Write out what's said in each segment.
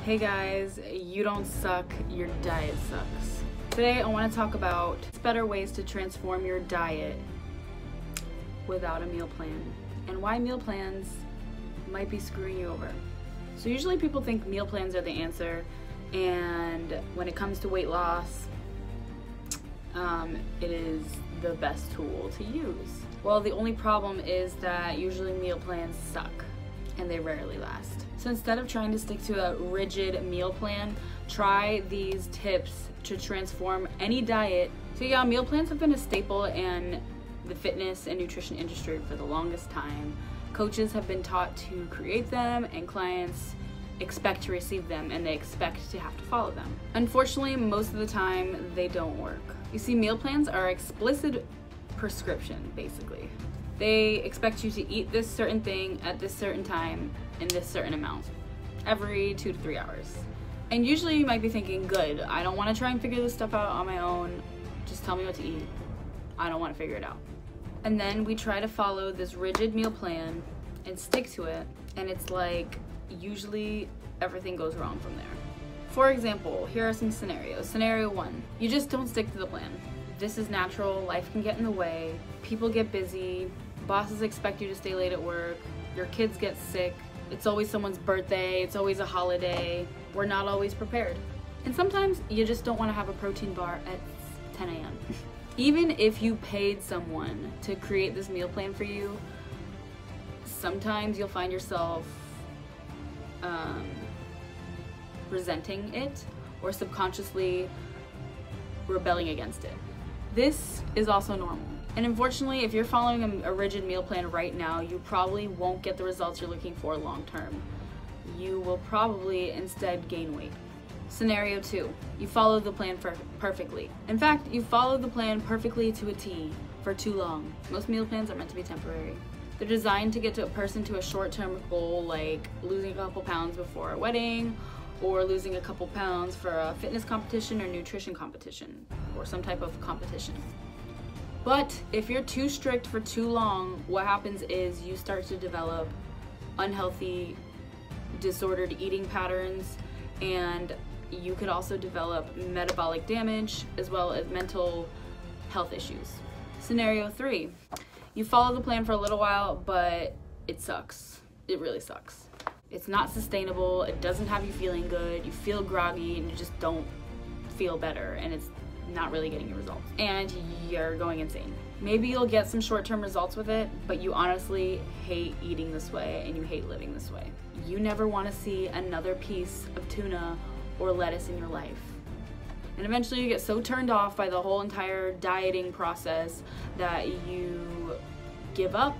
Hey guys, you don't suck, your diet sucks. Today I want to talk about better ways to transform your diet without a meal plan and why meal plans might be screwing you over. So usually people think meal plans are the answer, and when it comes to weight loss, it is the best tool to use. Well, the only problem is that usually meal plans suck and they rarely last. So instead of trying to stick to a rigid meal plan, try these tips to transform any diet. So yeah, meal plans have been a staple in the fitness and nutrition industry for the longest time. Coaches have been taught to create them, and clients expect to receive them, and they expect to have to follow them. Unfortunately, most of the time they don't work. You see, meal plans are explicit prescription, basically. They expect you to eat this certain thing at this certain time in this certain amount every 2 to 3 hours. And usually you might be thinking, good, I don't want to try and figure this stuff out on my own. Just tell me what to eat. I don't want to figure it out. And then we try to follow this rigid meal plan and stick to it, and it's like usually everything goes wrong from there. For example, here are some scenarios. Scenario 1, you just don't stick to the plan. This is natural, life can get in the way, people get busy, bosses expect you to stay late at work, your kids get sick, it's always someone's birthday, it's always a holiday, we're not always prepared. And sometimes you just don't want to have a protein bar at 10 a.m. Even if you paid someone to create this meal plan for you, sometimes you'll find yourself resenting it or subconsciously rebelling against it. This is also normal. And unfortunately, if you're following a rigid meal plan right now, you probably won't get the results you're looking for long term. You will probably instead gain weight. Scenario 2, you follow the plan perfectly. In fact, you followed the plan perfectly to a T for too long. Most meal plans are meant to be temporary. They're designed to get to a person to a short-term goal, like losing a couple pounds before a wedding, or losing a couple pounds for a fitness competition or nutrition competition, or some type of competition. But if you're too strict for too long, what happens is you start to develop unhealthy, disordered eating patterns, and you could also develop metabolic damage as well as mental health issues. Scenario 3, you follow the plan for a little while, but it sucks. It really sucks. It's not sustainable, it doesn't have you feeling good, you feel groggy, and you just don't feel better, and it's not really getting your results, and you're going insane. Maybe you'll get some short-term results with it, but you honestly hate eating this way and you hate living this way. You never want to see another piece of tuna or lettuce in your life. And eventually you get so turned off by the whole entire dieting process that you give up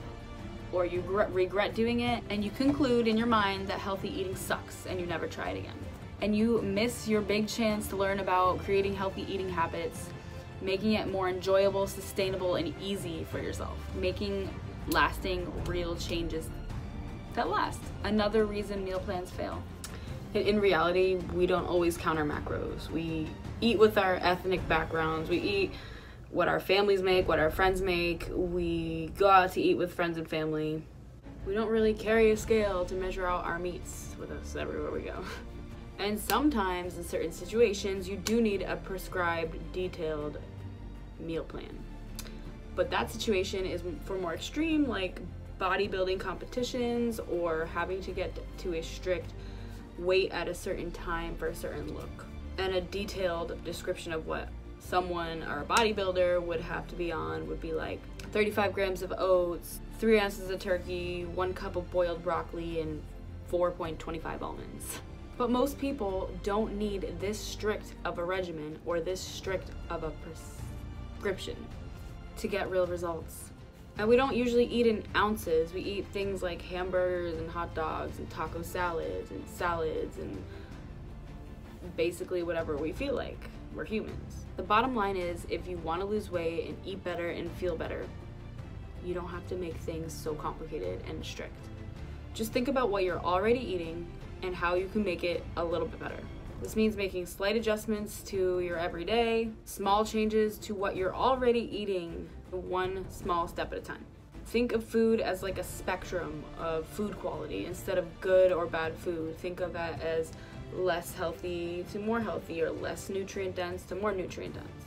or you regret doing it, and you conclude in your mind that healthy eating sucks and you never try it again. And you miss your big chance to learn about creating healthy eating habits, making it more enjoyable, sustainable, and easy for yourself, making lasting, real changes that last. Another reason meal plans fail. In reality, we don't always count our macros. We eat with our ethnic backgrounds. We eat what our families make, what our friends make. We go out to eat with friends and family. We don't really carry a scale to measure out our meats with us everywhere we go. And sometimes, in certain situations, you do need a prescribed, detailed meal plan. But that situation is for more extreme, like bodybuilding competitions or having to get to a strict weight at a certain time for a certain look. And a detailed description of what someone or a bodybuilder would have to be on would be like 35 grams of oats, 3 ounces of turkey, 1 cup of boiled broccoli, and 4.25 almonds. But most people don't need this strict of a regimen or this strict of a prescription to get real results. And we don't usually eat in ounces. We eat things like hamburgers and hot dogs and taco salads and basically whatever we feel like. We're humans. The bottom line is, if you want to lose weight and eat better and feel better, you don't have to make things so complicated and strict. Just think about what you're already eating and how you can make it a little bit better. This means making slight adjustments to your everyday, small changes to what you're already eating, one small step at a time. Think of food as like a spectrum of food quality instead of good or bad food. Think of that as less healthy to more healthy, or less nutrient dense to more nutrient dense.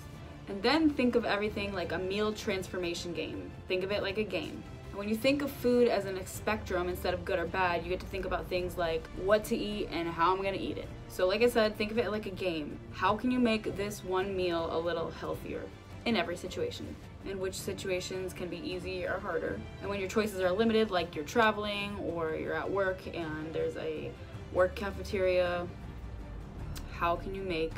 And then think of everything like a meal transformation game. Think of it like a game. And when you think of food as a spectrum instead of good or bad, you get to think about things like what to eat and how I'm gonna eat it. So like I said, think of it like a game. How can you make this one meal a little healthier in every situation? And which situations can be easy or harder. And when your choices are limited, like you're traveling or you're at work and there's a work cafeteria, how can you make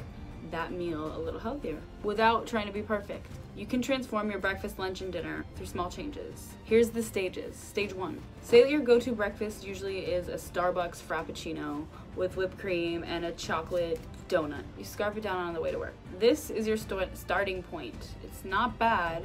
that meal a little healthier without trying to be perfect? You can transform your breakfast, lunch, and dinner through small changes. Here's the stages. Stage 1. Say that your go-to breakfast usually is a Starbucks Frappuccino with whipped cream and a chocolate donut. You scarf it down on the way to work. This is your starting point. It's not bad,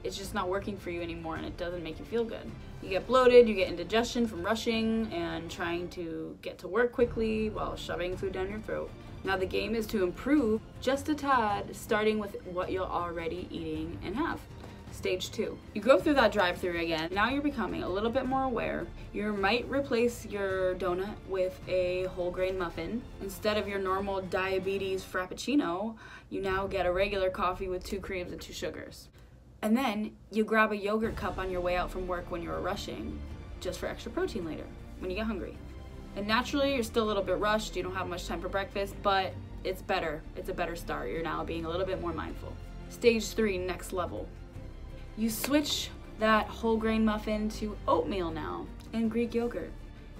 it's just not working for you anymore and it doesn't make you feel good. You get bloated, you get indigestion from rushing and trying to get to work quickly while shoving food down your throat. Now the game is to improve just a tad, starting with what you're already eating and have. Stage 2. You go through that drive-thru again. Now you're becoming a little bit more aware. You might replace your donut with a whole grain muffin. Instead of your normal diabetes Frappuccino, you now get a regular coffee with 2 creams and 2 sugars. And then you grab a yogurt cup on your way out from work when you're rushing, just for extra protein later, when you get hungry. And naturally, you're still a little bit rushed, you don't have much time for breakfast, but it's better. It's a better start. You're now being a little bit more mindful. Stage 3, next level. You switch that whole grain muffin to oatmeal now and Greek yogurt.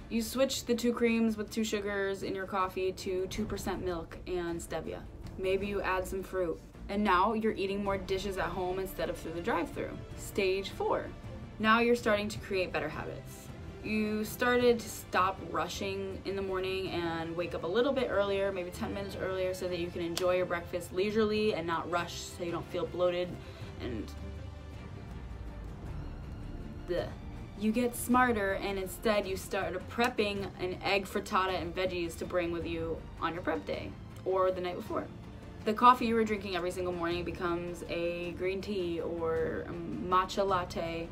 You switch the 2 creams with 2 sugars in your coffee to 2% milk and stevia. Maybe you add some fruit. And now you're eating more dishes at home instead of through the drive-thru. Stage 4. Now you're starting to create better habits. You started to stop rushing in the morning and wake up a little bit earlier, maybe 10 minutes earlier, so that you can enjoy your breakfast leisurely and not rush, so you don't feel bloated and bleh. You get smarter and instead you start prepping an egg frittata and veggies to bring with you on your prep day or the night before. The coffee you were drinking every single morning becomes a green tea or a matcha latte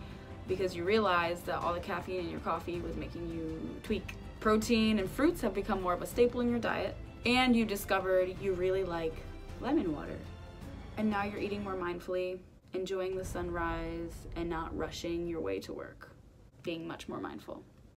because you realized that all the caffeine in your coffee was making you tweak. Protein and fruits have become more of a staple in your diet, and you discovered you really like lemon water. And now you're eating more mindfully, enjoying the sunrise, and not rushing your way to work, being much more mindful.